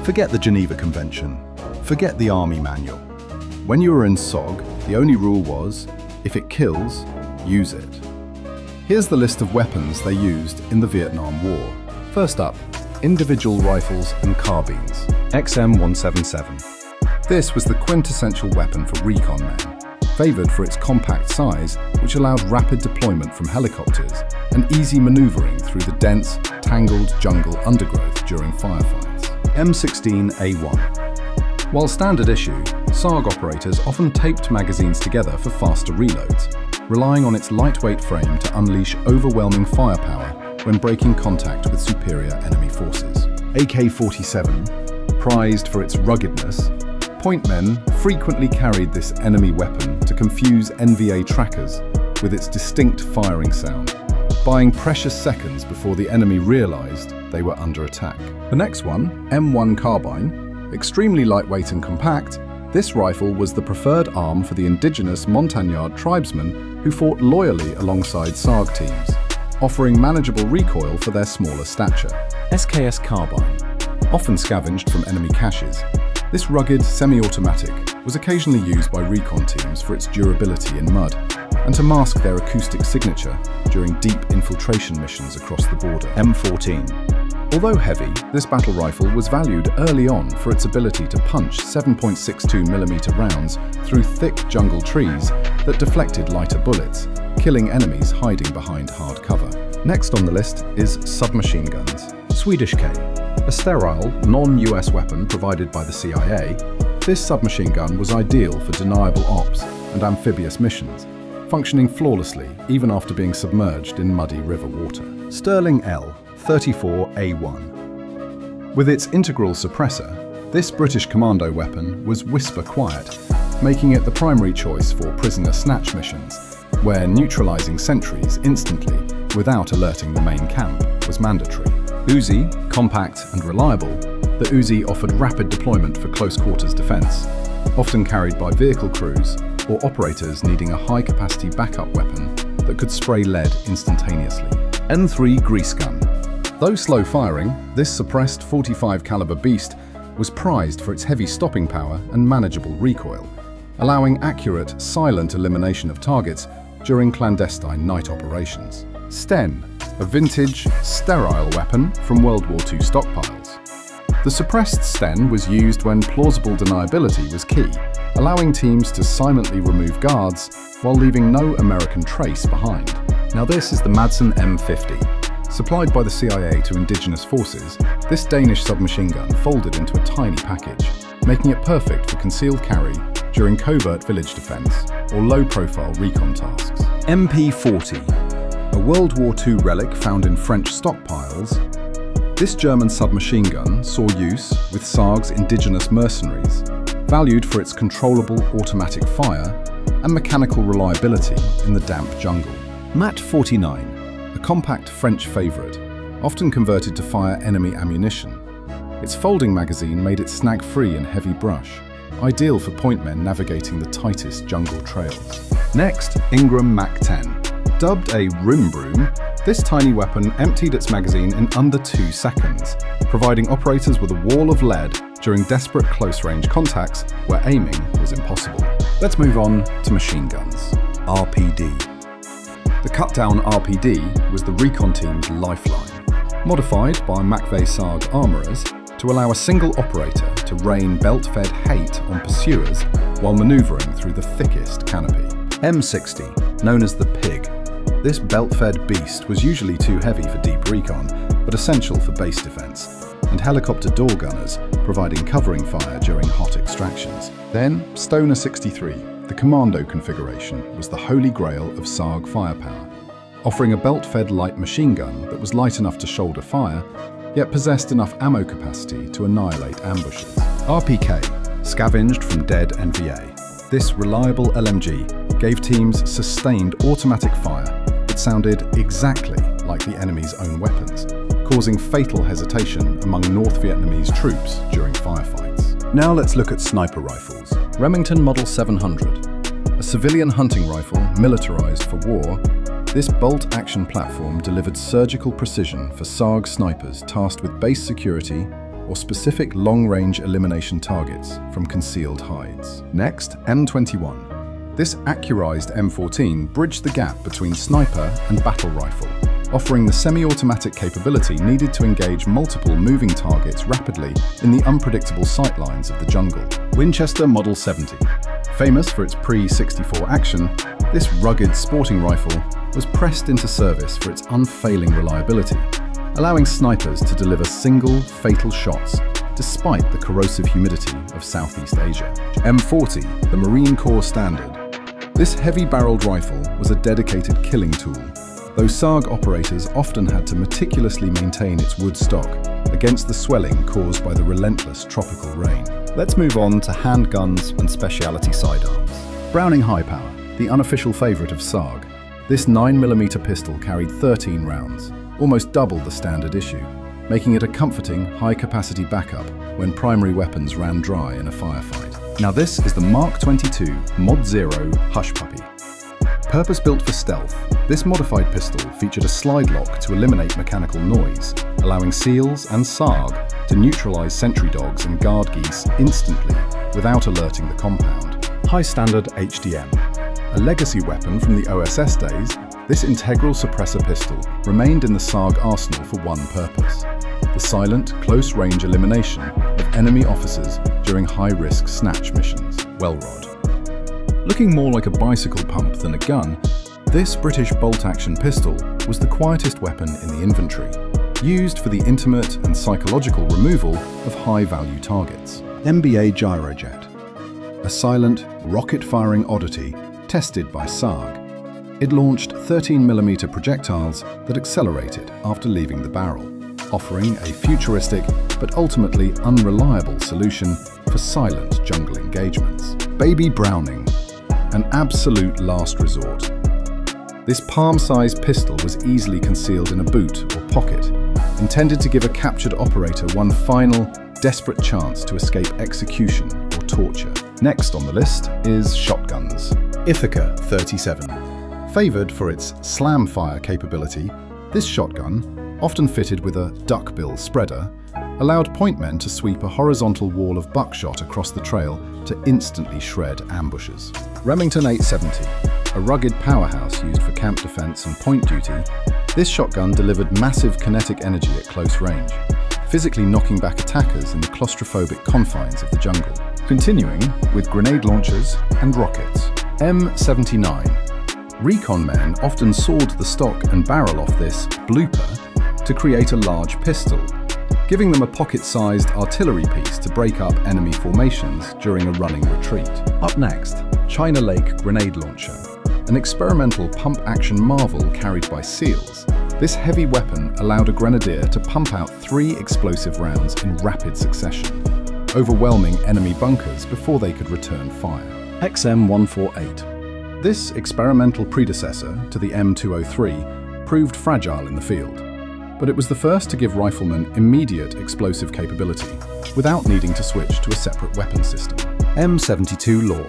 Forget the Geneva Convention. Forget the Army Manual. When you were in SOG, the only rule was, if it kills, use it. Here's the list of weapons they used in the Vietnam War. First up, individual rifles and carbines. XM177. This was the quintessential weapon for recon men, favoured for its compact size, which allowed rapid deployment from helicopters and easy manoeuvring through the dense, tangled jungle undergrowth during firefights. M16A1. While standard issue, SOG operators often taped magazines together for faster reloads, relying on its lightweight frame to unleash overwhelming firepower when breaking contact with superior enemy forces. AK-47, prized for its ruggedness, point men frequently carried this enemy weapon to confuse NVA trackers with its distinct firing sound, buying precious seconds before the enemy realized they were under attack. The next one, M1 carbine, extremely lightweight and compact, this rifle was the preferred arm for the indigenous Montagnard tribesmen who fought loyally alongside SOG teams, offering manageable recoil for their smaller stature. SKS carbine, often scavenged from enemy caches, this rugged semi-automatic was occasionally used by recon teams for its durability in mud and to mask their acoustic signature during deep infiltration missions across the border. M14. Although heavy, this battle rifle was valued early on for its ability to punch 7.62mm rounds through thick jungle trees that deflected lighter bullets, killing enemies hiding behind hard cover. Next on the list is submachine guns. Swedish K. A sterile, non-US weapon provided by the CIA, this submachine gun was ideal for deniable ops and amphibious missions, functioning flawlessly even after being submerged in muddy river water. Sterling L-34A1. With its integral suppressor, this British commando weapon was whisper quiet, making it the primary choice for prisoner snatch missions, where neutralizing sentries instantly, without alerting the main camp, was mandatory. Uzi, compact and reliable, the Uzi offered rapid deployment for close-quarters defense, often carried by vehicle crews or operators needing a high-capacity backup weapon that could spray lead instantaneously. N3 grease gun. Though slow-firing, this suppressed .45 caliber beast was prized for its heavy stopping power and manageable recoil, allowing accurate, silent elimination of targets during clandestine night operations. Sten, a vintage, sterile weapon from World War II stockpiles. The suppressed Sten was used when plausible deniability was key, allowing teams to silently remove guards while leaving no American trace behind. Now this is the Madsen M50. Supplied by the CIA to indigenous forces, this Danish submachine gun folded into a tiny package, making it perfect for concealed carry during covert village defense or low-profile recon tasks. MP40. A World War II relic found in French stockpiles, this German submachine gun saw use with SOG's indigenous mercenaries, valued for its controllable automatic fire and mechanical reliability in the damp jungle. MAT 49, a compact French favourite, often converted to fire enemy ammunition. Its folding magazine made it snag-free in heavy brush, ideal for point men navigating the tightest jungle trails. Next, Ingram Mac 10. Dubbed a rim broom, this tiny weapon emptied its magazine in under 2 seconds, providing operators with a wall of lead during desperate close-range contacts where aiming was impossible. Let's move on to machine guns. RPD. The cut-down RPD was the recon team's lifeline, modified by MACVSOG armourers to allow a single operator to rain belt-fed hate on pursuers while manoeuvring through the thickest canopy. M60, known as the Pig. This belt-fed beast was usually too heavy for deep recon, but essential for base defense, and helicopter door gunners providing covering fire during hot extractions. Then, Stoner 63, the commando configuration, was the holy grail of SOG firepower, offering a belt-fed light machine gun that was light enough to shoulder fire, yet possessed enough ammo capacity to annihilate ambushes. RPK, scavenged from dead NVA. This reliable LMG gave teams sustained automatic fire that sounded exactly like the enemy's own weapons, causing fatal hesitation among North Vietnamese troops during firefights. Now let's look at sniper rifles. Remington Model 700, a civilian hunting rifle militarized for war, this bolt-action platform delivered surgical precision for SOG snipers tasked with base security, or specific long-range elimination targets from concealed hides. Next, M21. This accurized M14 bridged the gap between sniper and battle rifle, offering the semi-automatic capability needed to engage multiple moving targets rapidly in the unpredictable sightlines of the jungle. Winchester Model 70. Famous for its pre-64 action, this rugged sporting rifle was pressed into service for its unfailing reliability, allowing snipers to deliver single, fatal shots despite the corrosive humidity of Southeast Asia. M40, the Marine Corps standard. This heavy-barreled rifle was a dedicated killing tool, though SOG operators often had to meticulously maintain its wood stock against the swelling caused by the relentless tropical rain. Let's move on to handguns and specialty sidearms. Browning High Power, the unofficial favorite of SOG. This 9mm pistol carried 13 rounds, almost double the standard issue, making it a comforting, high-capacity backup when primary weapons ran dry in a firefight. Now this is the Mark 22 Mod 0 Hush Puppy. Purpose-built for stealth, this modified pistol featured a slide lock to eliminate mechanical noise, allowing SEALs and SOG to neutralize sentry dogs and guard geese instantly without alerting the compound. High-standard HDM. A legacy weapon from the OSS days, this integral suppressor pistol remained in the SOG arsenal for one purpose: the silent, close-range elimination of enemy officers during high-risk snatch missions. Wellrod. Looking more like a bicycle pump than a gun, this British bolt-action pistol was the quietest weapon in the inventory, used for the intimate and psychological removal of high-value targets. MBA Gyrojet. A silent, rocket-firing oddity tested by SOG. It launched 13mm projectiles that accelerated after leaving the barrel, offering a futuristic but ultimately unreliable solution for silent jungle engagements. Baby Browning. An absolute last resort. This palm-sized pistol was easily concealed in a boot or pocket, intended to give a captured operator one final, desperate chance to escape execution or torture. Next on the list is shotguns. Ithaca 37. Favoured for its slam fire capability, this shotgun, often fitted with a duckbill spreader, allowed pointmen to sweep a horizontal wall of buckshot across the trail to instantly shred ambushes. Remington 870, a rugged powerhouse used for camp defense and point duty, this shotgun delivered massive kinetic energy at close range, physically knocking back attackers in the claustrophobic confines of the jungle. Continuing with grenade launchers and rockets. M79. Recon men often sawed the stock and barrel off this blooper to create a large pistol, giving them a pocket-sized artillery piece to break up enemy formations during a running retreat. Up next, China Lake Grenade Launcher, an experimental pump-action marvel carried by SEALs. This heavy weapon allowed a grenadier to pump out 3 explosive rounds in rapid succession, overwhelming enemy bunkers before they could return fire. XM148. This experimental predecessor to the M203 proved fragile in the field, but it was the first to give riflemen immediate explosive capability without needing to switch to a separate weapon system. M72 Law.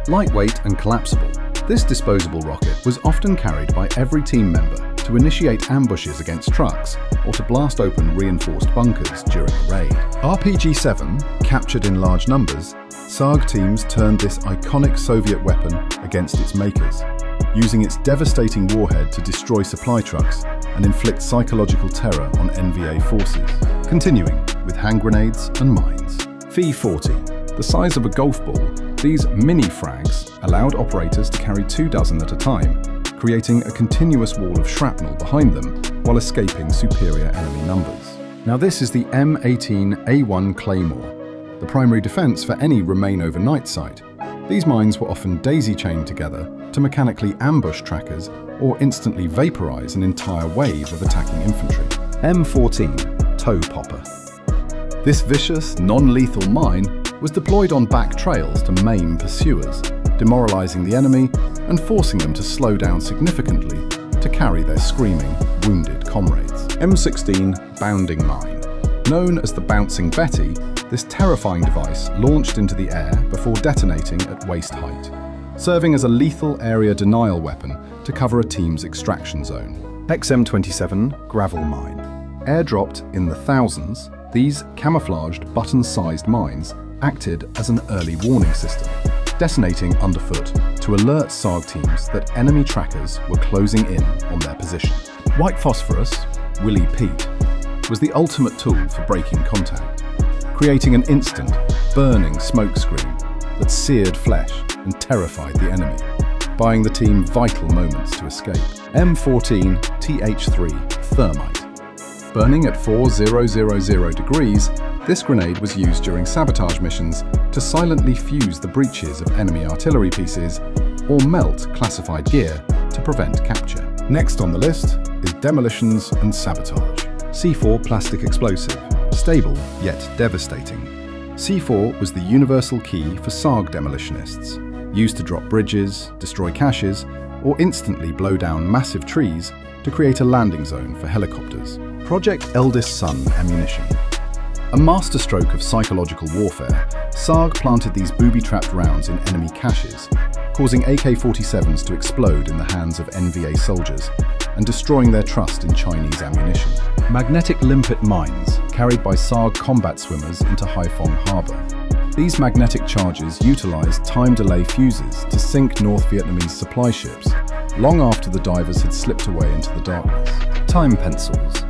Lightweight and collapsible, this disposable rocket was often carried by every team member to initiate ambushes against trucks or to blast open reinforced bunkers during a raid. RPG-7, captured in large numbers, SOG teams turned this iconic Soviet weapon against its makers, using its devastating warhead to destroy supply trucks and inflict psychological terror on NVA forces. Continuing with hand grenades and mines. Phi-40. The size of a golf ball, these mini-frags allowed operators to carry 2 dozen at a time, creating a continuous wall of shrapnel behind them while escaping superior enemy numbers. Now this is the M18A1 Claymore, the primary defense for any remain overnight site. These mines were often daisy-chained together to mechanically ambush trackers or instantly vaporize an entire wave of attacking infantry. M14 Toe Popper. This vicious, non-lethal mine was deployed on back trails to maim pursuers, demoralizing the enemy and forcing them to slow down significantly to carry their screaming, wounded comrades. M16 Bounding Mine. Known as the Bouncing Betty, this terrifying device launched into the air before detonating at waist height, serving as a lethal area denial weapon to cover a team's extraction zone. XM27 Gravel Mine. Airdropped in the thousands, These camouflaged, button-sized mines acted as an early warning system, detonating underfoot to alert SOG teams that enemy trackers were closing in on their position. White phosphorus, Willy Pete, was the ultimate tool for breaking contact, creating an instant, burning smoke screen that seared flesh and terrified the enemy, buying the team vital moments to escape. M14 TH3 Thermite. Burning at 4000 degrees, this grenade was used during sabotage missions to silently fuse the breaches of enemy artillery pieces or melt classified gear to prevent capture. Next on the list is demolitions and sabotage. C4 plastic explosive, stable yet devastating. C4 was the universal key for SOG demolitionists, used to drop bridges, destroy caches, or instantly blow down massive trees to create a landing zone for helicopters. Project Eldest Son ammunition. A masterstroke of psychological warfare, SOG planted these booby-trapped rounds in enemy caches, causing AK-47s to explode in the hands of NVA soldiers and destroying their trust in Chinese ammunition. Magnetic limpet mines, carried by SOG combat swimmers into Haiphong Harbour. These magnetic charges utilised time delay fuses to sink North Vietnamese supply ships, long after the divers had slipped away into the darkness. Time pencils.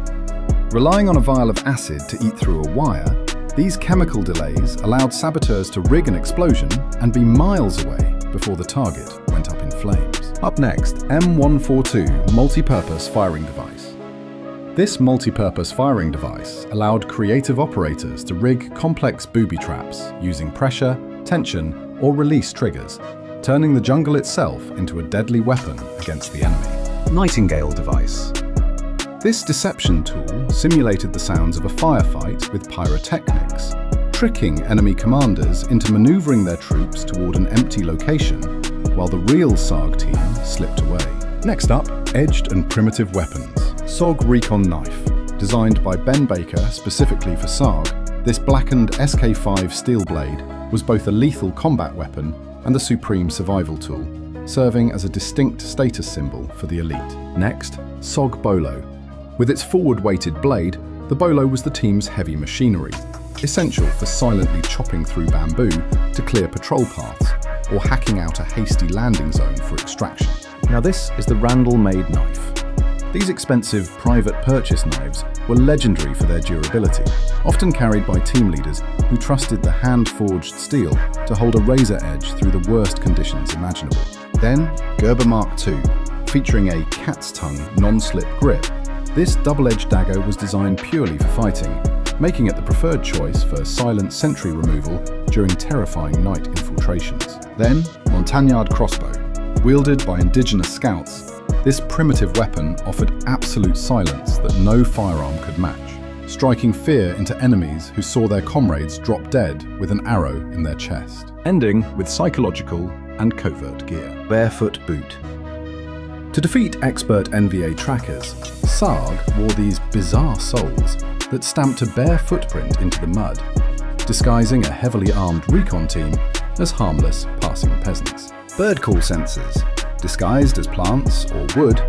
Relying on a vial of acid to eat through a wire, these chemical delays allowed saboteurs to rig an explosion and be miles away before the target went up in flames. Up next, M142 multi-purpose firing device. This multi-purpose firing device allowed creative operators to rig complex booby traps using pressure, tension, or release triggers, turning the jungle itself into a deadly weapon against the enemy. Nightingale device. This deception tool simulated the sounds of a firefight with pyrotechnics, tricking enemy commanders into maneuvering their troops toward an empty location, while the real SOG team slipped away. Next up, edged and primitive weapons. SOG Recon Knife. Designed by Ben Baker specifically for SOG, this blackened SK5 steel blade was both a lethal combat weapon and the supreme survival tool, serving as a distinct status symbol for the elite. Next, SOG Bolo. With its forward-weighted blade, the Bolo was the team's heavy machinery, essential for silently chopping through bamboo to clear patrol paths or hacking out a hasty landing zone for extraction. Now this is the Randall-made knife. These expensive private purchase knives were legendary for their durability, often carried by team leaders who trusted the hand-forged steel to hold a razor edge through the worst conditions imaginable. Then, Gerber Mark II, featuring a cat's tongue non-slip grip. This double-edged dagger was designed purely for fighting, making it the preferred choice for silent sentry removal during terrifying night infiltrations. Then, Montagnard crossbow. Wielded by indigenous scouts, this primitive weapon offered absolute silence that no firearm could match, striking fear into enemies who saw their comrades drop dead with an arrow in their chest. Ending with psychological and covert gear. Barefoot boot. To defeat expert NVA trackers, SOG wore these bizarre soles that stamped a bare footprint into the mud, disguising a heavily armed recon team as harmless passing peasants. Bird call sensors. Disguised as plants or wood,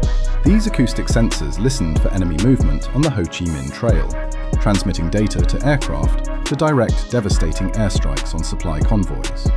these acoustic sensors listened for enemy movement on the Ho Chi Minh Trail, transmitting data to aircraft to direct devastating airstrikes on supply convoys.